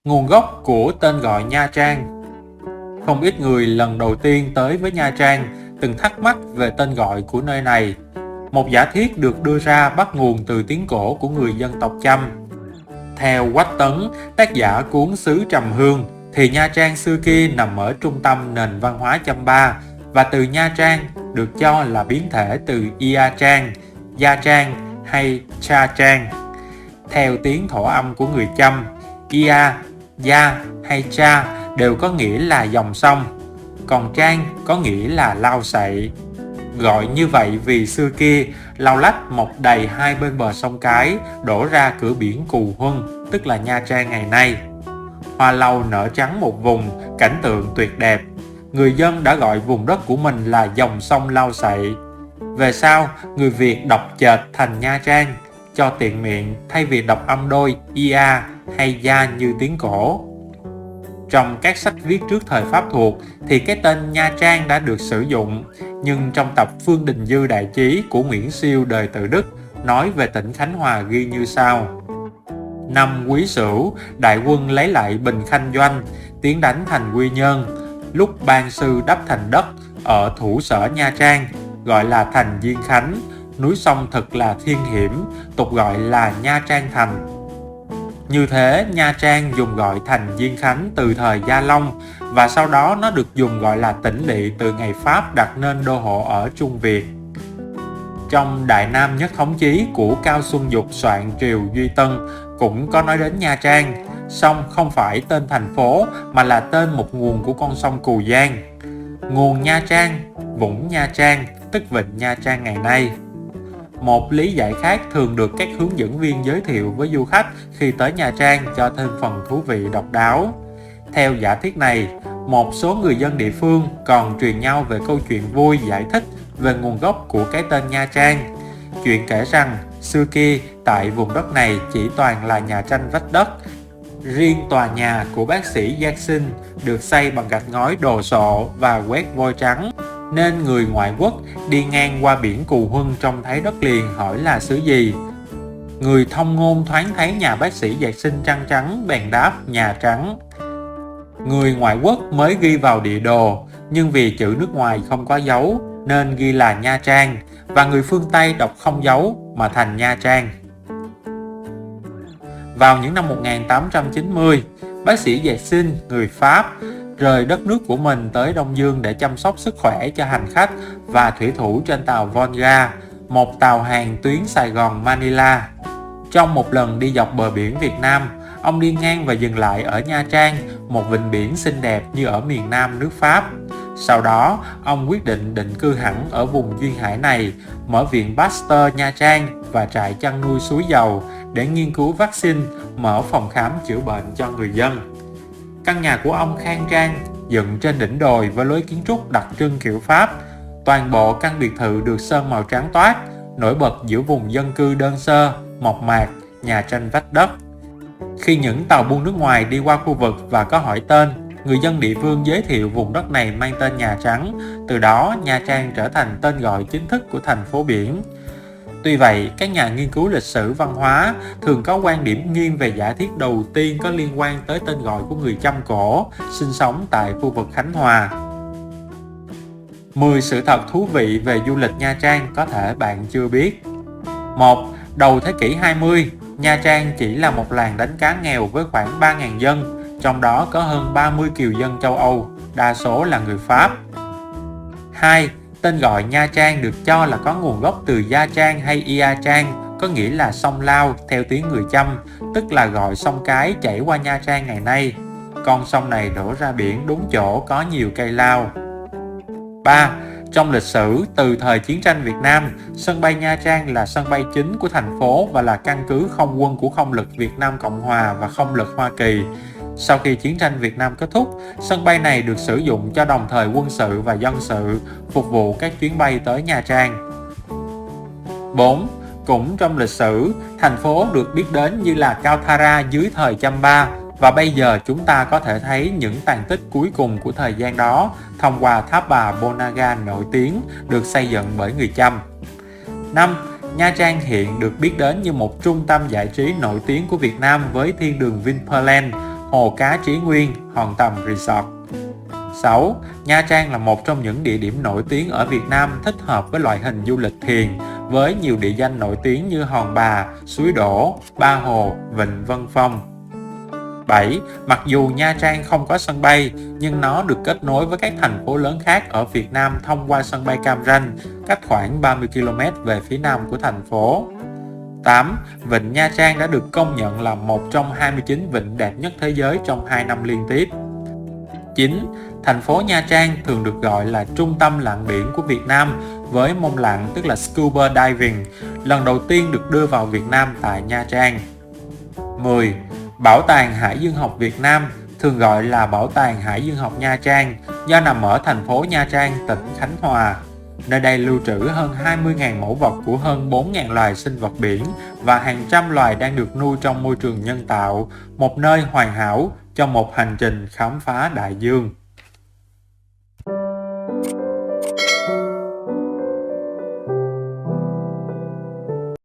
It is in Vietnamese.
Nguồn gốc của tên gọi Nha Trang. Không ít người lần đầu tiên tới với Nha Trang từng thắc mắc về tên gọi của nơi này. Một giả thiết được đưa ra bắt nguồn từ tiếng cổ của người dân tộc Chăm. Theo Quách Tấn, tác giả cuốn Sứ Trầm Hương, thì Nha Trang xưa kia nằm ở trung tâm nền văn hóa Champa, và từ Nha Trang được cho là biến thể từ Ia Trang, Gia Trang hay Cha Trang. Theo tiếng thổ âm của người Chăm, Ia, Gia hay Cha đều có nghĩa là dòng sông, còn Trang có nghĩa là lau sậy. Gọi như vậy vì xưa kia, lau lách mọc đầy hai bên bờ sông Cái, đổ ra cửa biển Cù Huân, tức là Nha Trang ngày nay. Hoa lau nở trắng một vùng, cảnh tượng tuyệt đẹp. Người dân đã gọi vùng đất của mình là dòng sông lau sậy. Về sau, người Việt đọc chệch thành Nha Trang, cho tiện miệng thay vì đọc âm đôi Ia hay Gia như tiếng cổ. Trong các sách viết trước thời Pháp thuộc thì cái tên Nha Trang đã được sử dụng, nhưng trong tập Phương Đình Dư Đại Chí của Nguyễn Siêu đời Tự Đức nói về tỉnh Khánh Hòa ghi như sau: Năm Quý Sửu, đại quân lấy lại Bình Khanh Doanh, tiến đánh thành Quy Nhơn. Lúc ban sư đắp thành đất ở thủ sở Nha Trang, gọi là thành Diên Khánh. Núi sông thật là thiên hiểm, tục gọi là Nha Trang Thành. Như thế, Nha Trang dùng gọi thành Diên Khánh từ thời Gia Long, và sau đó nó được dùng gọi là tỉnh lỵ từ ngày Pháp đặt nên đô hộ ở Trung Việt. Trong Đại Nam Nhất Thống Chí của Cao Xuân Dục soạn triều Duy Tân cũng có nói đến Nha Trang, song không phải tên thành phố mà là tên một nguồn của con sông Cù Giang. Nguồn Nha Trang, vũng Nha Trang, tức vịnh Nha Trang ngày nay. Một lý giải khác thường được các hướng dẫn viên giới thiệu với du khách khi tới Nha Trang cho thêm phần thú vị độc đáo. Theo giả thiết này, một số người dân địa phương còn truyền nhau về câu chuyện vui giải thích về nguồn gốc của cái tên Nha Trang. Chuyện kể rằng, xưa kia tại vùng đất này chỉ toàn là nhà tranh vách đất. Riêng tòa nhà của bác sĩ Giang Sinh được xây bằng gạch ngói đồ sộ và quét vôi trắng, nên người ngoại quốc đi ngang qua biển Cù Huân trông thấy đất liền hỏi là xứ gì. Người thông ngôn thoáng thấy nhà bác sĩ Giang Sinh trăng trắng bèn đáp nhà trắng. Người ngoại quốc mới ghi vào địa đồ, nhưng vì chữ nước ngoài không có dấu nên ghi là Nha Trang, và người phương Tây đọc không dấu mà thành Nha Trang. Vào những năm 1890, bác sĩ Giang Sinh, người Pháp, rời đất nước của mình tới Đông Dương để chăm sóc sức khỏe cho hành khách và thủy thủ trên tàu Volga, một tàu hàng tuyến Sài Gòn Manila. Trong một lần đi dọc bờ biển Việt Nam, ông đi ngang và dừng lại ở Nha Trang, một vịnh biển xinh đẹp như ở miền Nam nước Pháp. Sau đó, ông quyết định định cư hẳn ở vùng duyên hải này, mở viện Pasteur Nha Trang và trại chăn nuôi suối dầu để nghiên cứu vaccine, mở phòng khám chữa bệnh cho người dân. Căn nhà của ông khang trang, dựng trên đỉnh đồi với lối kiến trúc đặc trưng kiểu Pháp. Toàn bộ căn biệt thự được sơn màu trắng toát, nổi bật giữa vùng dân cư đơn sơ, mộc mạc, nhà tranh vách đất. Khi những tàu buôn nước ngoài đi qua khu vực và có hỏi tên, người dân địa phương giới thiệu vùng đất này mang tên Nhà Trắng, từ đó Nha Trang trở thành tên gọi chính thức của thành phố biển. Tuy vậy, các nhà nghiên cứu lịch sử văn hóa thường có quan điểm nghiêng về giả thiết đầu tiên có liên quan tới tên gọi của người Chăm cổ sinh sống tại khu vực Khánh Hòa. 10 sự thật thú vị về du lịch Nha Trang có thể bạn chưa biết. 1. Đầu thế kỷ 20, Nha Trang chỉ là một làng đánh cá nghèo với khoảng 3.000 dân, trong đó có hơn 30 kiều dân châu Âu, đa số là người Pháp. 2. Tên gọi Nha Trang được cho là có nguồn gốc từ Gia Trang hay Ia Trang, có nghĩa là sông Lao theo tiếng người Chăm, tức là gọi sông Cái chảy qua Nha Trang ngày nay. Con sông này đổ ra biển đúng chỗ có nhiều cây lao. 3. Trong lịch sử, từ thời chiến tranh Việt Nam, sân bay Nha Trang là sân bay chính của thành phố và là căn cứ không quân của không lực Việt Nam Cộng Hòa và không lực Hoa Kỳ. Sau khi chiến tranh Việt Nam kết thúc, sân bay này được sử dụng cho đồng thời quân sự và dân sự, phục vụ các chuyến bay tới Nha Trang. 4. Cũng trong lịch sử, thành phố được biết đến như là Kalthara dưới thời Champa, và bây giờ chúng ta có thể thấy những tàn tích cuối cùng của thời gian đó thông qua tháp bà Ponagar nổi tiếng được xây dựng bởi người Chăm. 5. Nha Trang hiện được biết đến như một trung tâm giải trí nổi tiếng của Việt Nam với thiên đường Vinpearl, Hồ Cá Trí Nguyên, Hòn Tầm Resort. 6. Nha Trang là một trong những địa điểm nổi tiếng ở Việt Nam thích hợp với loại hình du lịch thiền, với nhiều địa danh nổi tiếng như Hòn Bà, Suối Đổ, Ba Hồ, Vịnh Vân Phong. 7. Mặc dù Nha Trang không có sân bay, nhưng nó được kết nối với các thành phố lớn khác ở Việt Nam thông qua sân bay Cam Ranh, cách khoảng 30 km về phía nam của thành phố. 8. Vịnh Nha Trang đã được công nhận là một trong 29 vịnh đẹp nhất thế giới trong 2 năm liên tiếp. 9. Thành phố Nha Trang thường được gọi là trung tâm lặn biển của Việt Nam với môn lặn tức là Scuba Diving, lần đầu tiên được đưa vào Việt Nam tại Nha Trang. 10. Bảo tàng Hải dương học Việt Nam, thường gọi là Bảo tàng Hải dương học Nha Trang, do nằm ở thành phố Nha Trang, tỉnh Khánh Hòa. Nơi đây lưu trữ hơn 20.000 mẫu vật của hơn 4.000 loài sinh vật biển và hàng trăm loài đang được nuôi trong môi trường nhân tạo, một nơi hoàn hảo cho một hành trình khám phá đại dương.